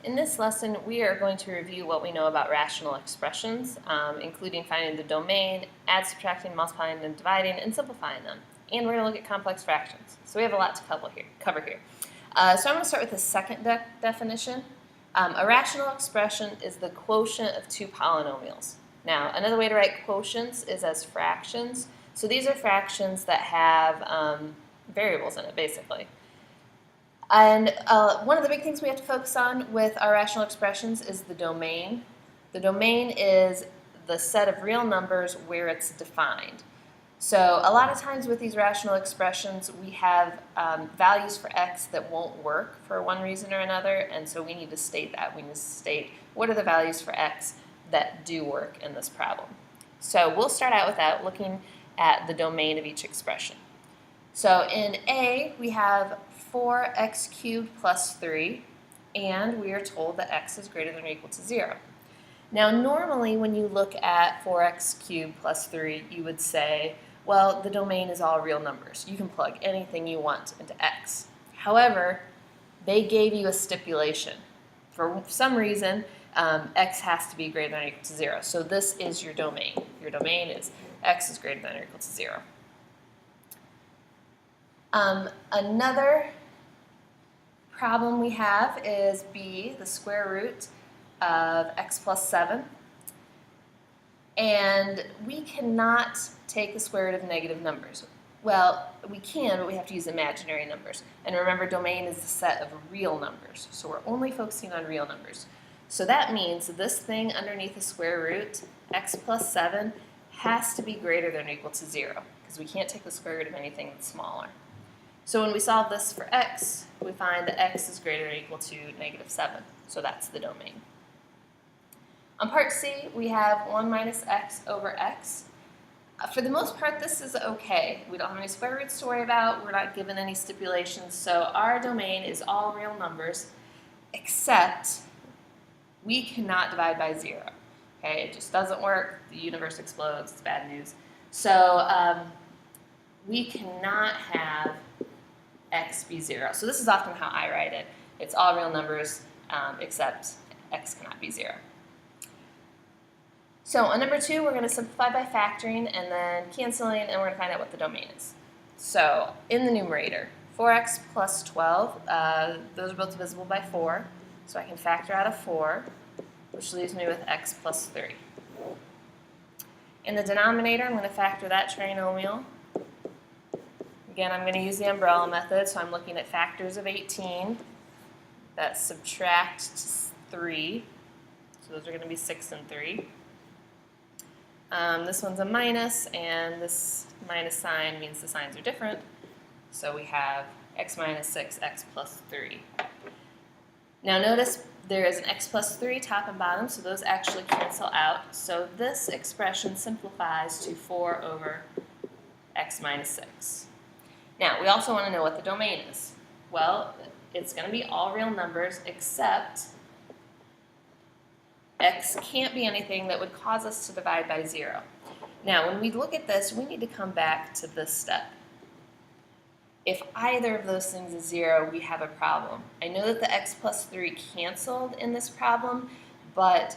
In this lesson, we are going to review what we know about rational expressions, including finding the domain, add, subtracting, multiplying, and dividing, and simplifying them. And we're going to look at complex fractions. So we have a lot to cover here. So I'm going to start with the second definition. A rational expression is the quotient of two polynomials. Now, another way to write quotients is as fractions. So these are fractions that have variables in it, basically. And one of the big things we have to focus on with our rational expressions is the domain. The domain is the set of real numbers where it's defined. So a lot of times with these rational expressions, we have values for x that won't work for one reason or another, and so we need to state that. We need to state what are the values for x that do work in this problem. So we'll start out with that, looking at the domain of each expression. So in A, we have 4x cubed plus 3, and we are told that x is greater than or equal to 0. Now, normally when you look at 4x cubed plus 3, you would say, well, the domain is all real numbers. You can plug anything you want into x. However, they gave you a stipulation. For some reason, x has to be greater than or equal to 0. So this is your domain. Your domain is x is greater than or equal to 0. Another problem we have is b, the square root of x plus 7. And we cannot take the square root of negative numbers. Well, we can, but we have to use imaginary numbers. And remember, domain is the set of real numbers. So we're only focusing on real numbers. So that means this thing underneath the square root, x plus 7, has to be greater than or equal to 0, because we can't take the square root of anything that's smaller. So when we solve this for x, we find that x is greater than or equal to negative 7. So that's the domain. On part C, we have 1 minus x over x. For the most part, this is okay. We don't have any square roots to worry about. We're not given any stipulations. So our domain is all real numbers, except we cannot divide by 0. Okay, it just doesn't work. The universe explodes. It's bad news. So we cannot have x be 0. So this is often how I write it. It's all real numbers, except x cannot be 0. So on number 2, we're going to simplify by factoring and then canceling, and we're going to find out what the domain is. So in the numerator, 4x plus 12, those are both divisible by 4. So I can factor out a 4, which leaves me with x plus 3. In the denominator, I'm going to factor that trinomial. Again, I'm going to use the umbrella method, so I'm looking at factors of 18 that subtract 3. So those are going to be 6 and 3. This one's a minus, and this minus sign means the signs are different. So we have x minus 6, x plus 3. Now notice there is an x plus 3 top and bottom, so those actually cancel out. So this expression simplifies to 4 over x minus 6. Now, we also want to know what the domain is. Well, it's going to be all real numbers, except x can't be anything that would cause us to divide by 0. Now, when we look at this, we need to come back to this step. If either of those things is 0, we have a problem. I know that the x plus 3 canceled in this problem, but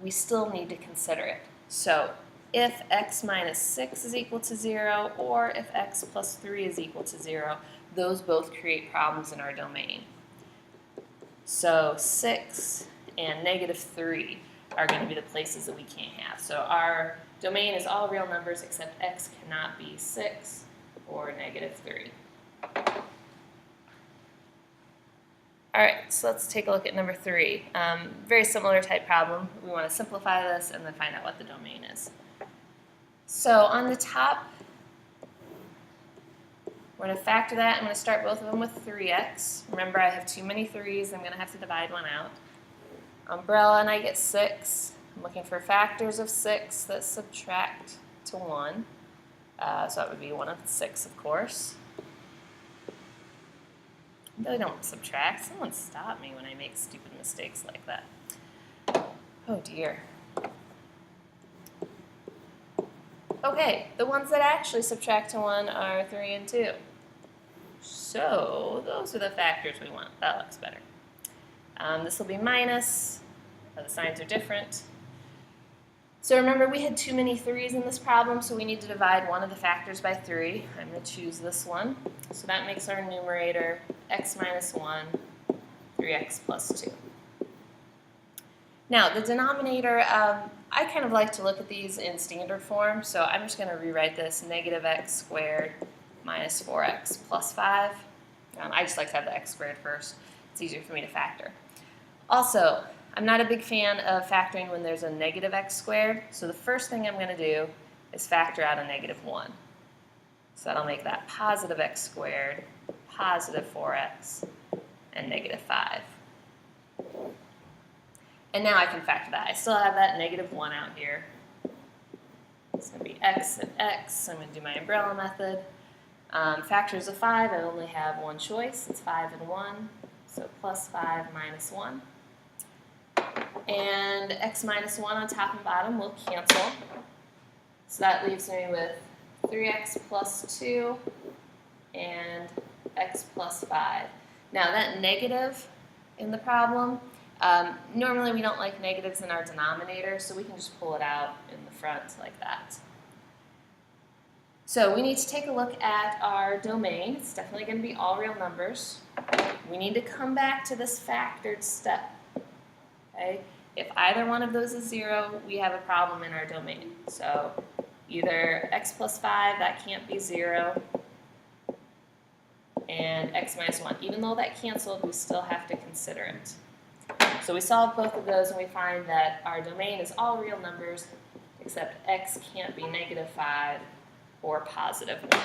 we still need to consider it. So if x minus 6 is equal to 0, or if x plus 3 is equal to 0, those both create problems in our domain. So 6 and negative 3 are going to be the places that we can't have. So our domain is all real numbers, except x cannot be 6 or negative 3. All right, so let's take a look at number 3. Very similar type problem. We want to simplify this and then find out what the domain is. So on the top, we're going to factor that. I'm going to start both of them with 3x. Remember, I have too many 3's. I'm going to have to divide one out. Umbrella, and I get 6. I'm looking for factors of 6 that subtract to 1. So that would be 1 of 6, of course. I really don't subtract. Someone stop me when I make stupid mistakes like that. Oh dear. Okay, the ones that actually subtract to 1 are 3 and 2. So those are the factors we want. That looks better. This will be minus, the signs are different. So remember, we had too many 3's in this problem, so we need to divide one of the factors by 3. I'm going to choose this one. So that makes our numerator x minus 1, 3x plus 2. Now, the denominator, I kind of like to look at these in standard form, so I'm just going to rewrite this negative x squared minus 4x plus 5. I just like to have the x squared first. It's easier for me to factor. Also, I'm not a big fan of factoring when there's a negative x squared, so the first thing I'm going to do is factor out a negative 1. So that'll make that positive x squared, positive 4x, and negative 5. And now I can factor that. I still have that negative 1 out here. It's going to be x and x. I'm going to do my umbrella method. Factors of 5, I only have one choice. It's 5 and 1, so plus 5 minus 1. And x minus 1 on top and bottom will cancel. So that leaves me with 3x plus 2 and x plus 5. Now that negative in the problem, normally we don't like negatives in our denominator, so we can just pull it out in the front like that. So we need to take a look at our domain. It's definitely going to be all real numbers. We need to come back to this factored step. Okay? If either one of those is 0, we have a problem in our domain. So either x plus 5, that can't be 0, and x minus 1. Even though that canceled, we still have to consider it. So we solve both of those, and we find that our domain is all real numbers, except x can't be negative 5 or positive 1.